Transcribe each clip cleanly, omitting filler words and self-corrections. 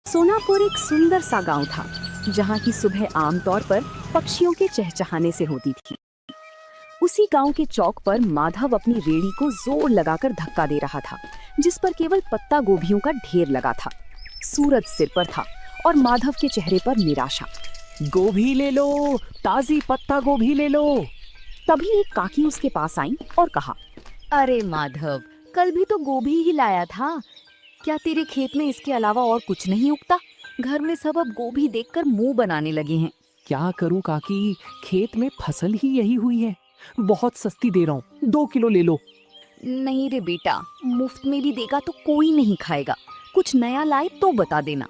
सोनापुर एक सुंदर सा गांव था, जहां की सुबह आमतौर पर पक्षियों के चहचहाने से होती थी। उसी गांव के चौक पर माधव अपनी रेड़ी को जोर लगाकर धक्का दे रहा था, जिस पर केवल पत्ता गोभियों का ढेर लगा था। सूरज सिर पर था और माधव के चेहरे पर निराशा। गोभी ले लो, ताजी पत्ता गोभी ले लो। तभी एक काकी उसके पास आई और कहा, अरे माधव, कल भी तो गोभी ही लाया था। क्या तेरे खेत में इसके अलावा और कुछ नहीं उगता? घर में सब अब गोभी देखकर मुंह बनाने लगे हैं। क्या करूं काकी, खेत में फसल ही यही हुई है। बहुत सस्ती दे रहा हूँ, 2 किलो ले लो। नहीं रे बेटा, मुफ्त में भी देगा तो कोई नहीं खाएगा। कुछ नया लाए तो बता देना।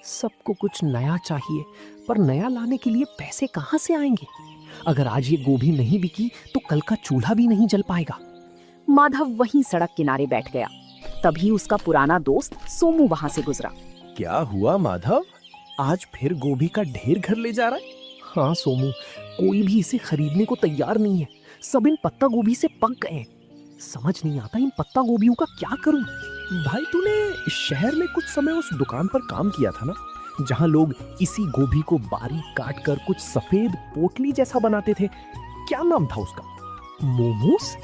सबको कुछ नया चाहिए, पर नया लाने के लिए पैसे कहाँ से आएंगे? अगर आज ये गोभी नहीं बिकी तो कल का चूल्हा भी नहीं जल पाएगा। माधव वहीं सड़क किनारे बैठ गया। तभी उसका पुराना दोस्त सोमू वहां से गुजरा। क्या हुआ माधव, आज फिर गोभी का ढेर घर ले जा रहा है? हाँ सोमू, कोई भी इसे खरीदने को तैयार नहीं है। सब इन पत्ता गोभी से पक गए हैं। समझ नहीं आता इन पत्ता गोभियों का क्या करूं। भाई तूने शहर में कुछ समय उस दुकान पर काम किया था ना, जहां लोग इसी गोभी को बारीक काट कर कुछ सफेद पोटली जैसा बनाते थे। क्या नाम था उसका? मोमोस?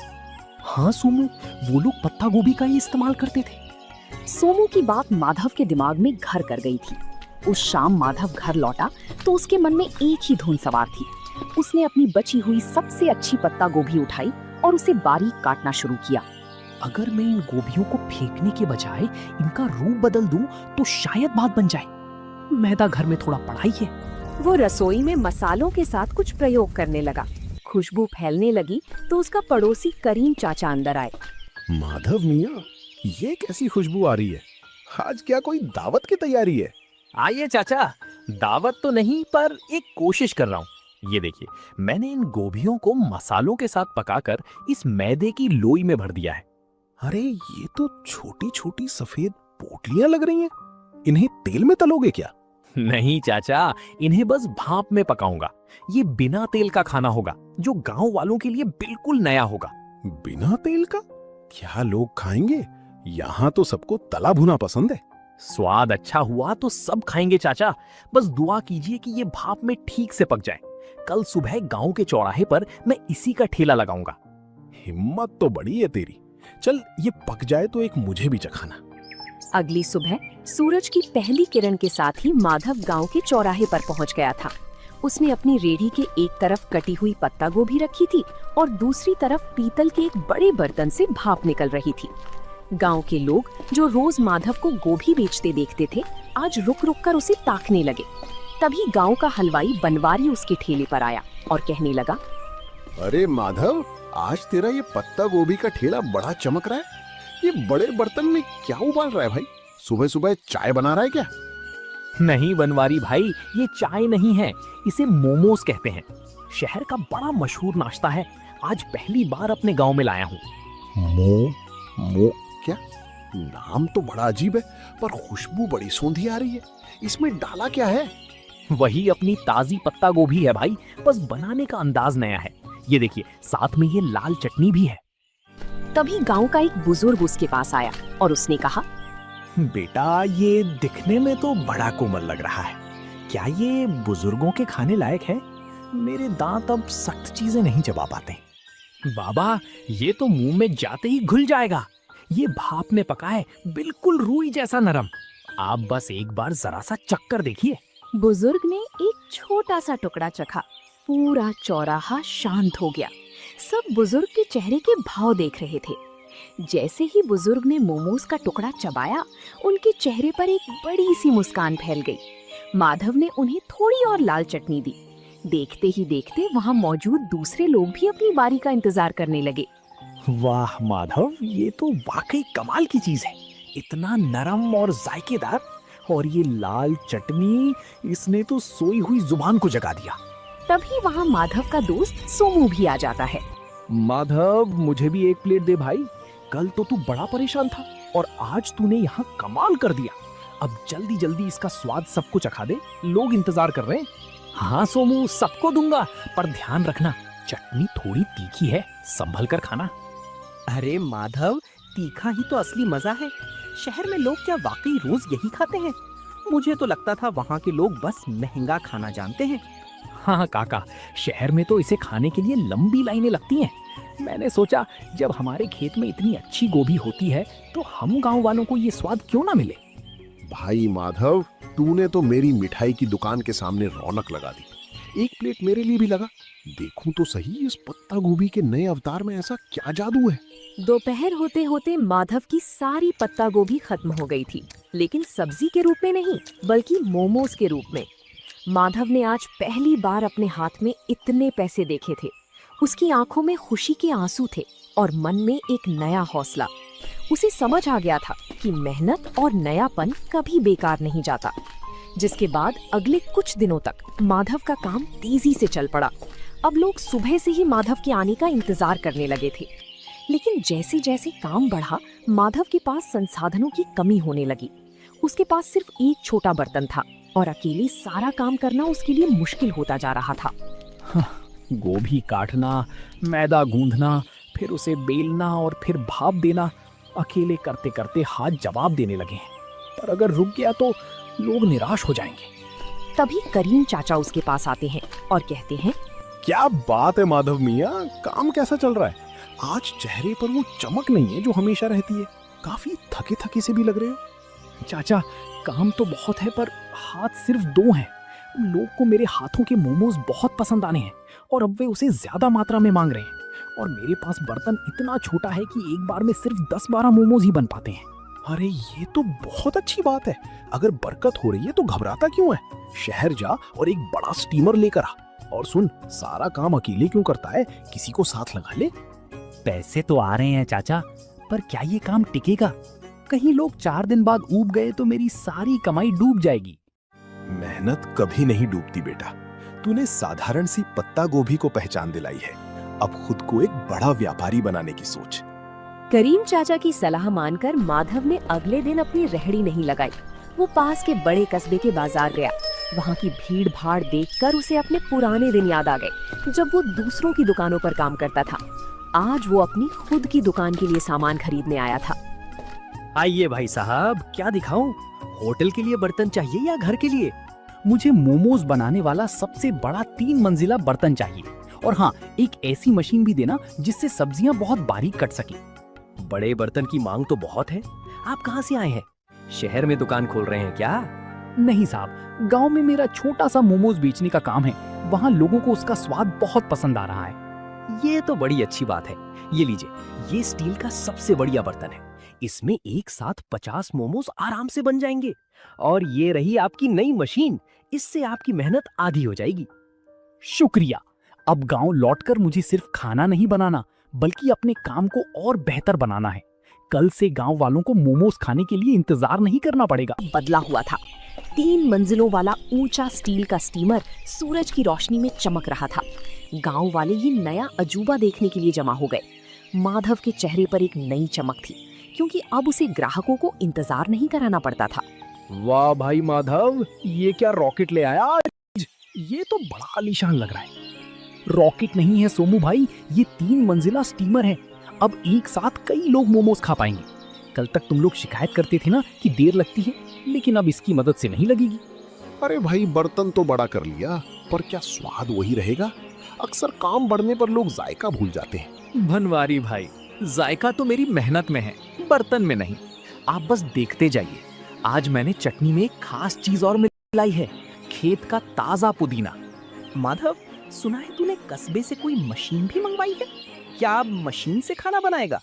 हाँ सोमू, वो लोग पत्ता गोभी का ही इस्तेमाल करते थे। सोमू की बात माधव के दिमाग में घर कर गई थी। उस शाम माधव घर लौटा तो उसके मन में एक ही धुन सवार थी। उसने अपनी बची हुई सबसे अच्छी पत्ता गोभी उठाई और उसे बारीक काटना शुरू किया। अगर मैं इन गोभियों को फेंकने के बजाय इनका रूप बदल दूं तो शायद बात बन जाए। मैदा घर में थोड़ा पड़ा ही है। वो रसोई में मसालों के साथ कुछ प्रयोग करने लगा। खुशबू फैलने लगी तो उसका पड़ोसी करीम चाचा अंदर आए। माधव मियाँ, ये कैसी खुशबू आ रही है? आज क्या कोई दावत की तैयारी है? आइए चाचा, दावत तो नहीं पर एक कोशिश कर रहा हूँ। ये देखिए, मैंने इन गोभियों को मसालों के साथ पकाकर इस मैदे की लोई में भर दिया है। अरे ये तो छोटी छोटी सफेद पोटलियां लग रही हैं। इन्हें तेल में तलोगे क्या? नहीं चाचा, इन्हें बस भाप में पकाऊंगा। ये बिना तेल का खाना होगा, जो गांव वालों के लिए बिल्कुल नया होगा। बिना तेल का? क्या लोग खाएंगे? यहाँ तो सबको तला भुना पसंद है। स्वाद अच्छा हुआ तो सब खाएंगे चाचा। बस दुआ कीजिए कि ये भाप में ठीक से पक जाए। कल सुबह गांव के चौराहे पर मैं इसी का ठेला लगाऊंगा। हिम्मत तो बड़ी है तेरी। चल ये पक जाए तो एक मुझे भी चखाना। अगली सुबह सूरज की पहली किरण के साथ ही माधव गांव के चौराहे पर पहुंच गया था। उसने अपनी रेड़ी के एक तरफ कटी हुई पत्ता गोभी रखी थी और दूसरी तरफ पीतल के एक बड़े बर्तन से भाप निकल रही थी। गांव के लोग जो रोज माधव को गोभी बेचते देखते थे, आज रुक रुक कर उसे ताकने लगे। तभी गांव का हलवाई बनवारी उसके ठेले पर आया और कहने लगा, अरे माधव, आज तेरा ये पत्ता गोभी का ठेला बड़ा चमक रहा है। ये बड़े बर्तन में क्या उबाल रहा है भाई? सुबह सुबह चाय बना रहा है क्या? नहीं बनवारी भाई, ये चाय नहीं है, इसे मोमोस कहते हैं। शहर का बड़ा मशहूर नाश्ता है। आज पहली बार अपने गांव में लाया हूँ। मो क्या? नाम तो बड़ा अजीब है, पर खुशबू बड़ी सौंधी आ रही है। इसमें डाला क्या है? वही अपनी ताजी पत्ता गोभी है भाई, बस बनाने का अंदाज नया है। ये देखिए, साथ में ये लाल चटनी भी है। तभी गांव का एक बुजुर्ग उसके पास आया और उसने कहा, बेटा, ये दिखने में तो बड़ा कोमल लग रहा है। क्या ये बुजुर्गों के खाने लायक है? मेरे दांत अब सख्त चीजें नहीं चबा पाते। बाबा, ये तो मुंह में जाते ही घुल जाएगा। ये भाप में पका है, बिल्कुल रूई जैसा नरम। आप बस एक बार जरा सा चक्कर देखिए। बुजुर्ग ने एक छोटा सा टुकड़ा चखा। पूरा चौराहा शांत हो गया। सब बुजुर्ग के चेहरे के भाव देख रहे थे। जैसे ही बुजुर्ग ने मोमोज का टुकड़ा चबाया, उनके चेहरे पर एक बड़ी सी मुस्कान फैल गई। माधव ने उन्हें थोड़ी और लाल चटनी दी। देखते ही देखते वहां मौजूद दूसरे लोग भी अपनी बारी का इंतजार करने लगे। वाह माधव, ये तो वाकई कमाल की चीज है। इतना नरम और जायकेदार, और ये लाल चटनी, इसने तो सोई हुई जुबान को जगा दिया। तभी वहां माधव का दोस्त सोमू भी आ जाता है। माधव, मुझे भी एक प्लेट दे भाई। कल तो तू बड़ा परेशान था और आज तूने यहाँ कमाल कर दिया। अब जल्दी जल्दी इसका स्वाद सबको चखा दे, लोग इंतजार कर रहे हैं। हाँ सोमू, सबको दूंगा, पर ध्यान रखना, चटनी थोड़ी तीखी है, संभल कर खाना। अरे माधव, तीखा ही तो असली मजा है। शहर में लोग क्या वाकई रोज यही खाते हैं? मुझे तो लगता था वहाँ के लोग बस महंगा खाना जानते हैं। हाँ काका, शहर में तो इसे खाने के लिए लंबी लाइनें लगती हैं। मैंने सोचा जब हमारे खेत में इतनी अच्छी गोभी होती है तो हम गांव वालों को ये स्वाद क्यों ना मिले। भाई माधव, तूने तो मेरी मिठाई की दुकान के सामने रौनक लगा दी। एक प्लेट मेरे लिए भी लगा। देखूं तो सही, इस पत्ता गोभी के नए अवतार में ऐसा क्या जादू है। दोपहर होते होते माधव की सारी पत्ता गोभी खत्म हो गई थी, लेकिन सब्जी के रूप में नहीं बल्कि मोमोज के रूप में। माधव ने आज पहली बार अपने हाथ में इतने पैसे देखे थे। उसकी आंखों में खुशी के आंसू थे और मन में एक नया हौसला। उसे समझ आ गया था कि मेहनत और नयापन कभी बेकार नहीं जाता। जिसके बाद अगले कुछ दिनों तक माधव का काम तेजी से चल पड़ा। अब लोग सुबह से ही माधव के आने का इंतजार करने लगे थे। लेकिन जैसे जैसे काम बढ़ा, माधव के पास संसाधनों की कमी होने लगी। उसके पास सिर्फ एक छोटा बर्तन था और अकेले सारा काम करना उसके लिए मुश्किल होता जा रहा था। गोभी काटना, मैदा गूंथना, फिर उसे बेलना और फिर भाप देना, अकेले करते करते हाथ जवाब देने लगे हैं। पर अगर रुक गया तो लोग निराश हो जाएंगे। तभी करीम चाचा उसके पास आते हैं और कहते हैं, क्या बात है माधव मियाँ, काम कैसा चल रहा है? आज चेहरे पर वो चमक नहीं है जो हमेशा रहती है। काफी थके थके से भी लग रहे हो। चाचा, काम तो बहुत है पर हाथ सिर्फ 2 हैं। लोग को मेरे हाथों के मोमोज बहुत पसंद आने हैं और अब वे उसे ज्यादा मात्रा में मांग रहे हैं। और मेरे पास बर्तन इतना छोटा है कि एक बार में सिर्फ 10-12 मोमोज ही बन पाते हैं। अरे ये तो बहुत अच्छी बात है। अगर बरकत हो रही है तो घबराता क्यों है? शहर जा और एक बड़ा स्टीमर लेकर आ। और सुन, सारा काम अकेले क्यों करता है, किसी को साथ लगा ले। पैसे तो आ रहे हैं चाचा, पर क्या ये काम टिकेगा? कहीं लोग 4 दिन बाद ऊब गए तो मेरी सारी कमाई डूब जाएगी। मेहनत कभी नहीं डूबती बेटा। तूने साधारण सी पत्ता गोभी को पहचान दिलाई है। अब खुद को एक बड़ा व्यापारी बनाने की सोच। करीम चाचा की सलाह मानकर माधव ने अगले दिन अपनी रेहड़ी नहीं लगाई। वो पास के बड़े कस्बे के बाजार गया। वहाँ की भीड़ भाड़ देखकर उसे अपने पुराने दिन याद आ गए, जब वो दूसरों की दुकानों पर काम करता था। आज वो अपनी खुद की दुकान के लिए सामान खरीदने आया था। आइए भाई साहब, क्या दिखाऊं? होटल के लिए बर्तन चाहिए या घर के लिए? मुझे मोमोज बनाने वाला सबसे बड़ा 3 मंजिला बर्तन चाहिए। और हाँ, एक ऐसी मशीन भी देना जिससे सब्जियां बहुत बारीक कट सके। बड़े बर्तन की मांग तो बहुत है। आप कहाँ से आए हैं? शहर में दुकान खोल रहे हैं क्या? नहीं साहब, गांव में मेरा छोटा सा मोमोज बेचने का काम है। वहाँ लोगों को उसका स्वाद बहुत पसंद आ रहा है। ये तो बड़ी अच्छी बात है। ये लीजिए, ये स्टील का सबसे बढ़िया बर्तन है। इसमें एक साथ 50 मोमोज आराम से बन जाएंगे। और ये रही आपकी नई मशीन। इससे आपकी मेहनत आधी हो जाएगी। शुक्रिया। अब गांव लौटकर मुझे सिर्फ खाना नहीं बनाना बल्कि अपने काम को और बेहतर बनाना है। कल से गांव वालों को मोमोज खाने के लिए इंतजार नहीं करना पड़ेगा। बदला हुआ था। 3 मंजिलों वाला ऊंचा स्टील का स्टीमर सूरज की रोशनी में चमक रहा था। गांव वाले ये नया अजूबा देखने के लिए जमा हो गए। माधव के चेहरे पर एक नई चमक थी, क्योंकि अब उसे ग्राहकों को इंतजार नहीं कराना पड़ता था। वाह भाई माधव, ये क्या रॉकेट ले आया आज? ये तो बड़ा आलीशान लग रहा है। रॉकेट नहीं है सोमू भाई, ये 3 मंजिला स्टीमर है। अब एक साथ कई लोग मोमोज खा पाएंगे। कल तक तुम लोग शिकायत करते थे ना कि देर लगती है, लेकिन अब इसकी मदद से नहीं लगेगी। अरे भाई, बर्तन तो बड़ा कर लिया, पर क्या स्वाद वही रहेगा? अक्सर काम बढ़ने पर लोग जायका भूल जाते हैं। भनवारी भाई, जायका तो मेरी मेहनत में है, बर्तन में नहीं। आप बस देखते जाइए। आज मैंने चटनी में एक खास चीज और मिलाई है, खेत का ताजा पुदीना। माधव, सुना है तूने कस्बे से कोई मशीन भी मंगवाई है? क्या अब मशीन से खाना बनाएगा?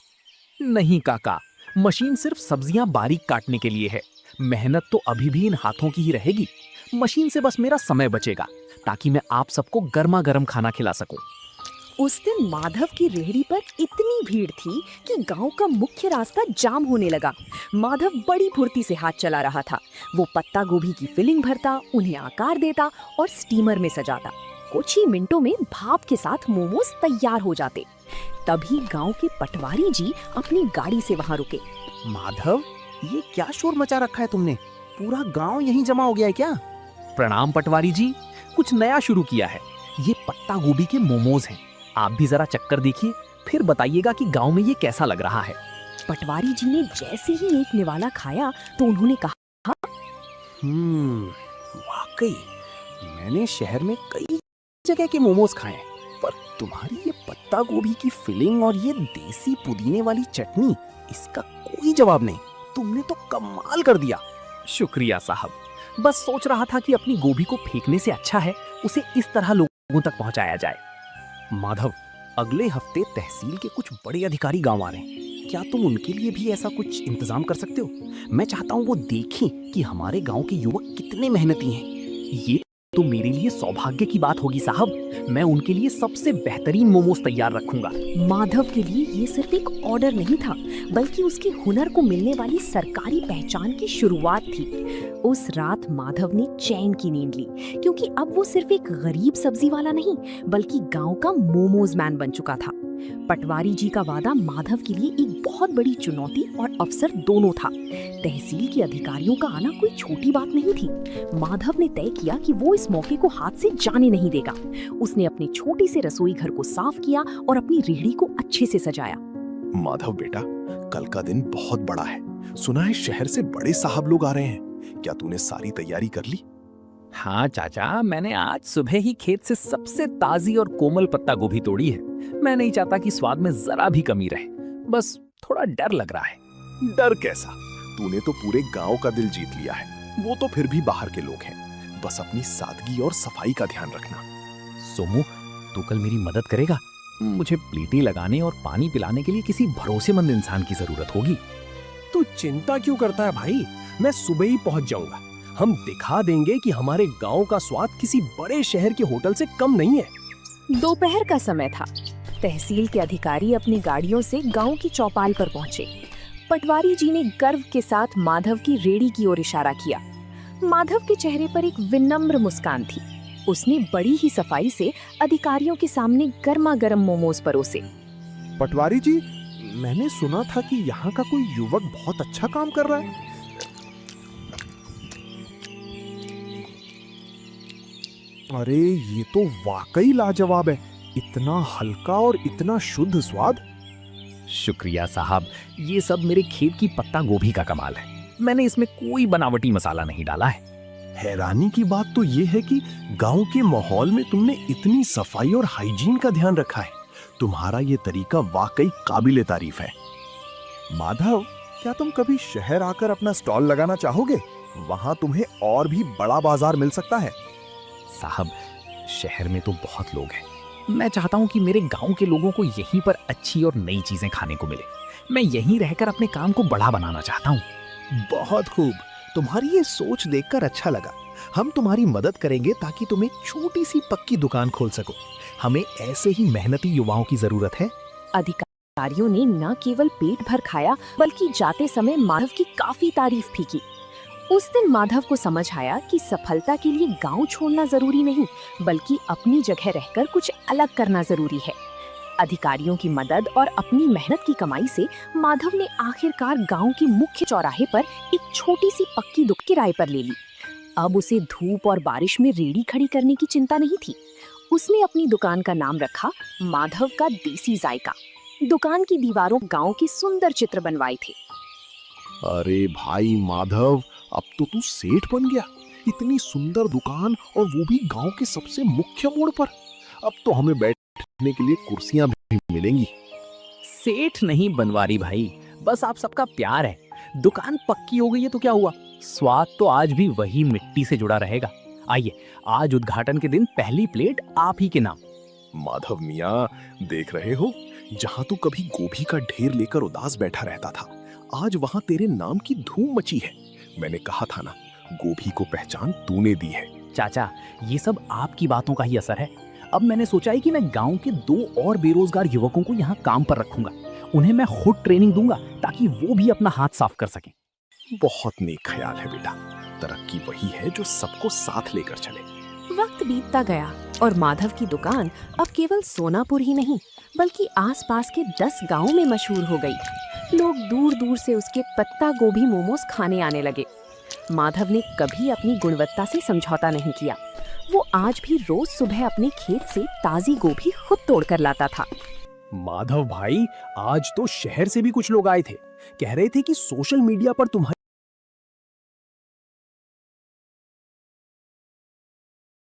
नहीं काका, मशीन सिर्फ सब्जियां बारीक काटने के लिए है। मेहनत तो अभी भी इन हाथों की ही रहेगी। मशीन से बस मेरा समय बचेगा ताकि मैं आप सबको गर्मा गर्म खाना खिला सकूं। उस दिन माधव की रेहड़ी पर इतनी भीड़ थी कि गांव का मुख्य रास्ता जाम होने लगा। माधव बड़ी फुर्ती से हाथ चला रहा था। वो पत्ता गोभी की फिलिंग भरता, उन्हें आकार देता और स्टीमर में सजाता। कुछ ही मिनटों में भाप के साथ मोमोज तैयार हो जाते। तभी गांव के पटवारी जी अपनी गाड़ी से वहां रुके। माधव, ये क्या शोर मचा रखा है तुमने? पूरा गांव यहीं जमा हो गया है क्या? प्रणाम पटवारी जी, कुछ नया शुरू किया है। ये पत्ता गोभी के मोमोज हैं। आप भी जरा चक्कर देखिए, फिर बताइएगा कि गांव में ये कैसा लग रहा है। पटवारी जी ने जैसे ही एक निवाला खाया तो उन्होंने कहा, वाकई मैंने शहर में कई जगह के मोमोज खाए हैं, पर तुम्हारी ये पत्ता गोभी की फिलिंग और ये देसी पुदीने वाली चटनी, इसका कोई जवाब नहीं। तुमने तो कमाल कर दिया। शुक्रिया साहब, बस सोच रहा था कि अपनी गोभी को फेंकने से अच्छा है उसे इस तरह लोगों तक पहुंचाया जाए। माधव, अगले हफ्ते तहसील के कुछ बड़े अधिकारी गांव आ रहे हैं। क्या तुम उनके लिए भी ऐसा कुछ इंतजाम कर सकते हो? मैं चाहता हूँ वो देखें कि हमारे गांव के युवक कितने मेहनती हैं। ये तो मेरे लिए सौभाग्य की बात होगी साहब। मैं उनके लिए सबसे बेहतरीन मोमोज तैयार रखूंगा। माधव के लिए ये सिर्फ एक ऑर्डर नहीं था, बल्कि उसके हुनर को मिलने वाली सरकारी पहचान की शुरुआत थी। उस रात माधव ने चैन की नींद ली, क्योंकि अब वो सिर्फ एक गरीब सब्जी वाला नहीं, बल्कि गांव का मोमोज मैन बन चुका था। पटवारी जी का वादा माधव के लिए एक बहुत बड़ी चुनौती और अवसर दोनों था। तहसील के अधिकारियों का आना कोई छोटी बात नहीं थी। माधव ने तय किया कि वो इस मौके को हाथ से जाने नहीं देगा। उसने अपने छोटे से रसोई घर को साफ किया और अपनी रेहड़ी को अच्छे से सजाया। माधव बेटा, कल का दिन बहुत बड़ा है। सुना है शहर से बड़े साहब लोग आ रहे हैं। क्या तूने सारी तैयारी कर ली? हाँ चाचा, मैंने आज सुबह ही खेत से सबसे ताजी और कोमल पत्ता गोभी तोड़ी है। मैं नहीं चाहता कि स्वाद में जरा भी कमी रहे, बस थोड़ा डर लग रहा है। डर कैसा? तूने तो पूरे गांव का दिल जीत लिया है। वो तो फिर भी बाहर के लोग हैं। बस अपनी सादगी और सफाई का ध्यान रखना। सोमू, तू कल मेरी मदद करेगा? मुझे प्लेटें लगाने और पानी पिलाने के लिए किसी भरोसेमंद इंसान की जरूरत होगी। तू चिंता क्यों करता है भाई? मैं सुबह ही पहुंच जाऊंगा। हम दिखा देंगे कि हमारे गांव का स्वाद किसी बड़े शहर के होटल से कम नहीं है। दोपहर का समय था। तहसील के अधिकारी अपनी गाड़ियों से गांव की चौपाल पर पहुंचे। पटवारी जी ने गर्व के साथ माधव की रेहड़ी की ओर इशारा किया। माधव के चेहरे पर एक विनम्र मुस्कान थी। उसने बड़ी ही सफाई से अधिकारियों के सामने गर्मा गर्म मोमोज परोसे। पटवारी जी, मैंने सुना था कि यहाँ का कोई युवक बहुत अच्छा काम कर रहा है। अरे ये तो वाकई लाजवाब है। इतना हल्का और इतना शुद्ध स्वाद। शुक्रिया साहब, ये सब मेरे खेत की पत्ता गोभी का कमाल है। मैंने इसमें कोई बनावटी मसाला नहीं डाला है। हैरानी की बात तो ये है कि गांव के माहौल में तुमने इतनी सफाई और हाइजीन का ध्यान रखा है। तुम्हारा ये तरीका वाकई काबिले तारीफ है। माधव, क्या तुम कभी शहर आकर अपना स्टॉल लगाना चाहोगे? वहां तुम्हें और भी बड़ा बाजार मिल सकता है। साहब, शहर में तो बहुत लोग हैं। मैं चाहता हूँ कि मेरे गांव के लोगों को यहीं पर अच्छी और नई चीजें खाने को मिले। मैं यहीं रहकर अपने काम को बड़ा बनाना चाहता हूँ। बहुत खूब। तुम्हारी ये सोच देखकर अच्छा लगा। हम तुम्हारी मदद करेंगे ताकि तुम एक छोटी सी पक्की दुकान खोल सको। हमें ऐसे ही मेहनती युवाओं की जरूरत है। अधिकारियों ने न केवल पेट भर खाया, बल्कि जाते समय माधव की काफी तारीफ भी की। उस दिन माधव को समझ आया कि सफलता के लिए गांव छोड़ना जरूरी नहीं, बल्कि अपनी जगह रहकर कुछ अलग करना जरूरी है। अधिकारियों की मदद और अपनी मेहनत की कमाई से माधव ने आखिरकार गांव के मुख्य चौराहे पर एक छोटी सी पक्की दुकान किराए पर ले ली। अब उसे धूप और बारिश में रेहड़ी खड़ी करने की चिंता नहीं थी। उसने अपनी दुकान का नाम रखा माधव का देसी जायका। दुकान की दीवारों गांव के सुंदर चित्र बनवाए थे। अरे भाई माधव, अब तो तू सेठ बन गया। इतनी सुंदर दुकान और वो भी गांव के सबसे मुख्य मोड़ पर। अब तो हमें बैठने के लिए कुर्सियां भी मिलेंगी। सेठ नहीं बनवारी भाई, बस आप सबका प्यार है। दुकान पक्की हो गई है तो क्या हुआ, स्वाद तो आज भी वही मिट्टी से जुड़ा रहेगा। आइए, आज उद्घाटन के दिन पहली प्लेट आप ही के नाम। माधव मियाँ, देख रहे हो, जहाँ तू कभी गोभी का ढेर लेकर उदास बैठा रहता था, आज वहाँ तेरे नाम की धूम मची है। मैंने कहा था ना, गोभी को पहचान तूने दी है। चाचा, ये सब आपकी बातों का ही असर है। अब मैंने सोचा है कि मैं गांव के 2 और बेरोजगार युवकों को यहाँ काम पर रखूंगा। उन्हें मैं खुद ट्रेनिंग दूंगा ताकि वो भी अपना हाथ साफ कर सकें। बहुत नेक ख्याल है बेटा। तरक्की वही है जो सबको साथ लेकर चले। वक्त बीतता गया और माधव की दुकान अब केवल सोनापुर ही नहीं, बल्कि आसपास के 10 गांवों में मशहूर हो गई। लोग दूर दूर से उसके पत्ता गोभी मोमोज खाने आने लगे। माधव ने कभी अपनी गुणवत्ता से समझौता नहीं किया। वो आज भी रोज सुबह अपने खेत से ताजी गोभी खुद तोड़कर लाता था। माधव भाई, आज तो शहर से भी कुछ लोग आए थे। कह रहे थे कि सोशल मीडिया पर तुम्हारी